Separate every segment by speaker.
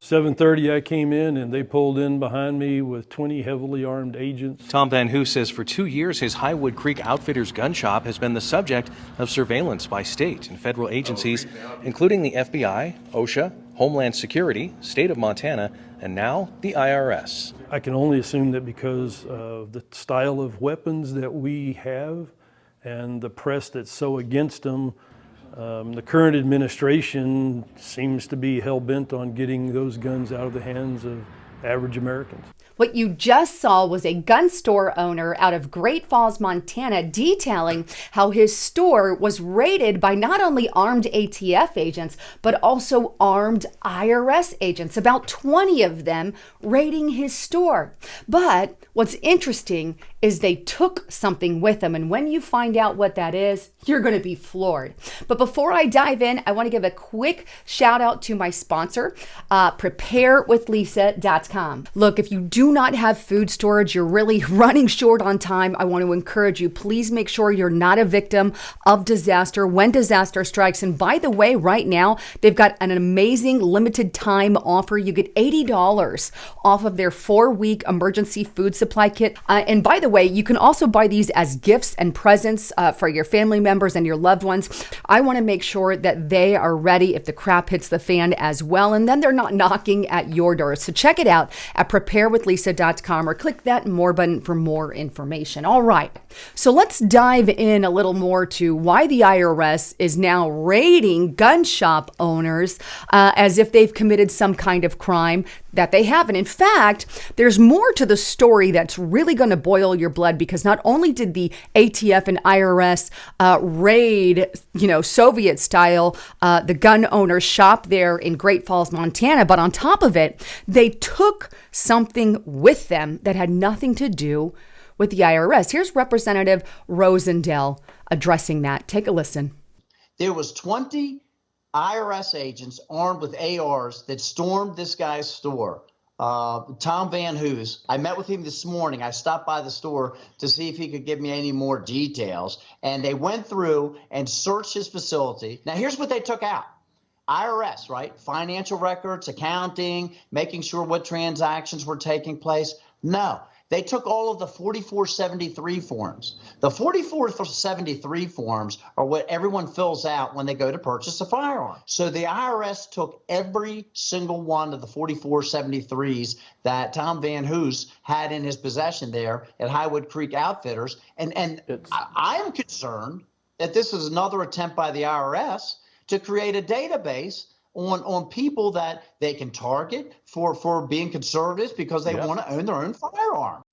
Speaker 1: 7:30 I came in and they pulled in behind me with 20 heavily armed agents.
Speaker 2: Tom Van Hoos says for 2 years his Highwood Creek Outfitters gun shop has been the subject of surveillance by state and federal agencies, including the FBI, OSHA, Homeland Security, State of Montana, and now the IRS.
Speaker 1: I can only assume that because of the style of weapons that we have and the press that's so against them, the current administration seems to be hell-bent on getting those guns out of the hands of average Americans.
Speaker 3: What you just saw was a gun store owner out of Great Falls, Montana, detailing how his store was raided by not only armed ATF agents, but also armed IRS agents, about 20 of them raiding his store. But what's interesting is they took something with them, and when you find out what that is, you're going to be floored. But before I dive in, I want to give a quick shout out to my sponsor, preparewithlisa.com. Look, if you do not have food storage, you're really running short on time, I want to encourage you, please make sure you're not a victim of disaster when disaster strikes. And by the way, right now, they've got an amazing limited time offer. You get $80 off of their 4-week emergency food supply kit. And by the way, you can also buy these as gifts and presents for your family members and your loved ones. I want to make sure that they are ready if the crap hits the fan as well, and then they're not knocking at your door. So check it out at preparewithlisa.com or click that more button for more information. All right, so let's dive in a little more to why the IRS is now raiding gun shop owners as if they've committed some kind of crime that they haven't. In fact, there's more to the story that's really going to boil your blood, because not only did the ATF and IRS raid, Soviet style, the gun owner's shop there in Great Falls, Montana, but on top of it, they took something with them that had nothing to do with the IRS. Here's Representative Rosendale addressing that. Take a listen.
Speaker 4: There was 20 IRS agents armed with ARs that stormed this guy's store. Tom Van Hoos, I met with him this morning. I stopped by the store to see if he could give me any more details. And they went through and searched his facility. Now, here's what they took out. IRS, right? Financial records, accounting, making sure what transactions were taking place. No. They took all of the 4473 forms. The 4473 forms are what everyone fills out when they go to purchase a firearm. So the IRS took every single one of the 4473s that Tom Van Hoos had in his possession there at Highwood Creek Outfitters. And I am concerned that this is another attempt by the IRS to create a database on people that they can target for being conservatives because they want to own their own firearm.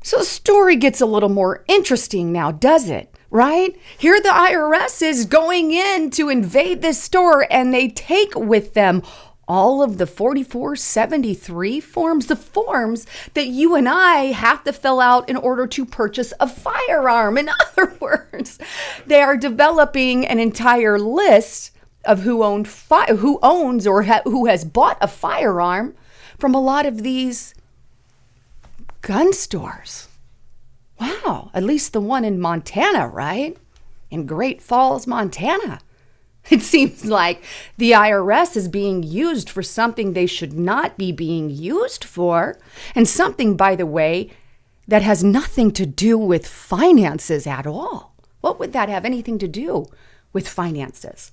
Speaker 3: So the story gets a little more interesting now, does it? Right? Here the IRS is going in to invade this store, and they take with them all of the 4473 forms, the forms that you and I have to fill out in order to purchase a firearm. In other words, they are developing an entire list of who owns or who has bought a firearm from a lot of these gun stores. Wow, at least the one in Montana, right? In Great Falls, Montana. It seems like the IRS is being used for something they should not be being used for, and something, by the way, that has nothing to do with finances at all. What would that have anything to do with finances?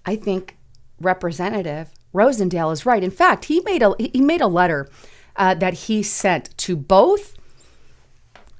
Speaker 3: I think Representative Rosendale is right. In fact, he made a letter that he sent to both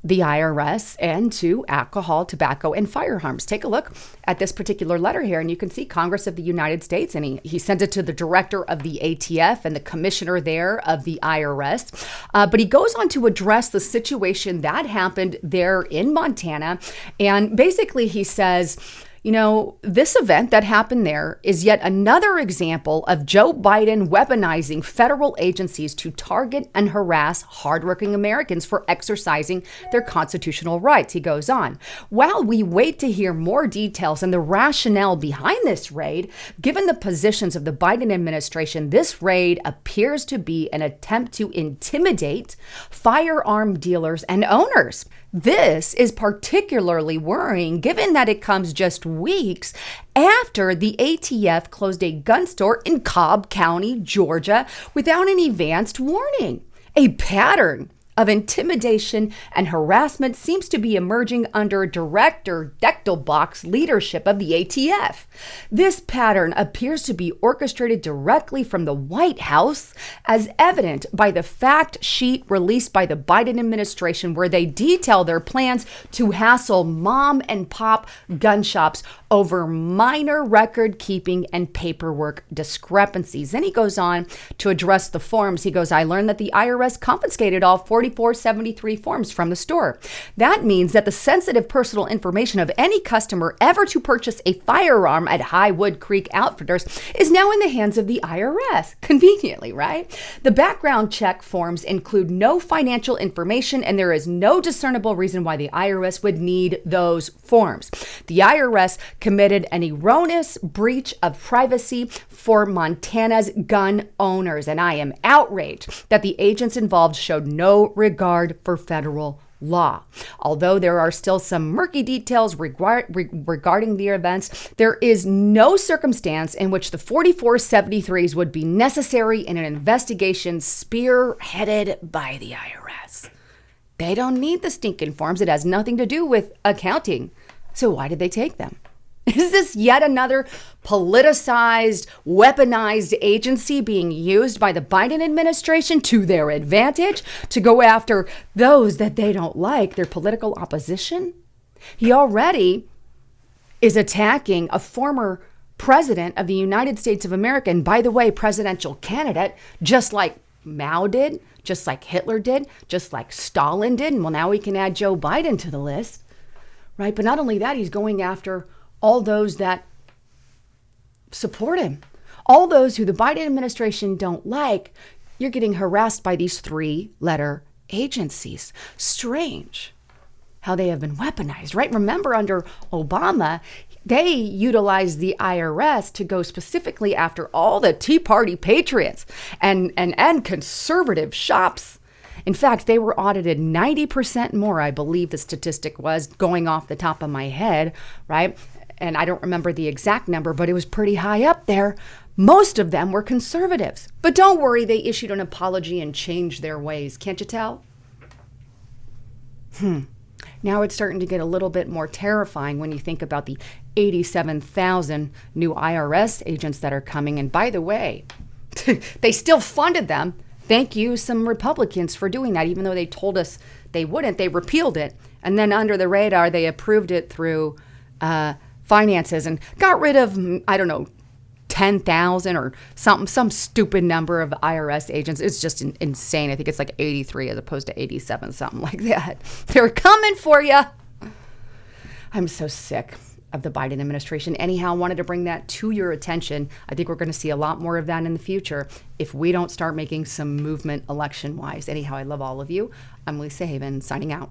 Speaker 3: the IRS and to alcohol, tobacco, and firearms. Take a look at this particular letter here, and you can see Congress of the United States, and he sent it to the director of the ATF and the commissioner there of the IRS. But he goes on to address the situation that happened there in Montana, and basically he says, this event that happened there is yet another example of Joe Biden weaponizing federal agencies to target and harass hardworking Americans for exercising their constitutional rights. He goes on, while we wait to hear more details and the rationale behind this raid, given the positions of the Biden administration, this raid appears to be an attempt to intimidate firearm dealers and owners. This is particularly worrying given that it comes just weeks after the ATF closed a gun store in Cobb County, Georgia, without an advanced warning. A pattern of intimidation and harassment seems to be emerging under Director Dechtelbach's leadership of the ATF. This pattern appears to be orchestrated directly from the White House, as evident by the fact sheet released by the Biden administration, where they detail their plans to hassle mom and pop gun shops over minor record keeping and paperwork discrepancies. Then he goes on to address the forms. He goes, I learned that the IRS confiscated all 4473 forms from the store. That means that the sensitive personal information of any customer ever to purchase a firearm at Highwood Creek Outfitters is now in the hands of the IRS. Conveniently, right? The background check forms include no financial information, and there is no discernible reason why the IRS would need those forms. The IRS committed an erroneous breach of privacy for Montana's gun owners, and I am outraged that the agents involved showed no regard for federal law. Although there are still some murky details regarding the events, there is no circumstance in which the 4473s would be necessary in an investigation spearheaded by the IRS. They don't need the stinking forms. It has nothing to do with accounting. So why did they take them? Is this yet another politicized, weaponized agency being used by the Biden administration to their advantage to go after those that they don't like, their political opposition? He already is attacking a former president of the United States of America, and by the way, presidential candidate, just like Mao did, just like Hitler did, just like Stalin did. And well, now we can add Joe Biden to the list, right? But not only that, he's going after all those that support him, all those who the Biden administration don't like. You're getting harassed by these three-letter agencies. Strange how they have been weaponized, right? Remember, under Obama, they utilized the IRS to go specifically after all the Tea Party patriots and conservative shops. In fact, they were audited 90% more, I believe the statistic was, going off the top of my head, right? And I don't remember the exact number, but it was pretty high up there. Most of them were conservatives. But don't worry, they issued an apology and changed their ways. Can't you tell? Now it's starting to get a little bit more terrifying when you think about the 87,000 new IRS agents that are coming. And by the way, they still funded them. Thank you, some Republicans, for doing that, even though they told us they wouldn't. They repealed it. And then under the radar, they approved it through finances and got rid of, I don't know, 10,000 or something, some stupid number of IRS agents. It's just insane. I think it's like 83 as opposed to 87, something like that. They're coming for you. I'm so sick of the Biden administration. Anyhow, I wanted to bring that to your attention. I think we're going to see a lot more of that in the future if we don't start making some movement election-wise. Anyhow, I love all of you. I'm Lisa Haven, signing out.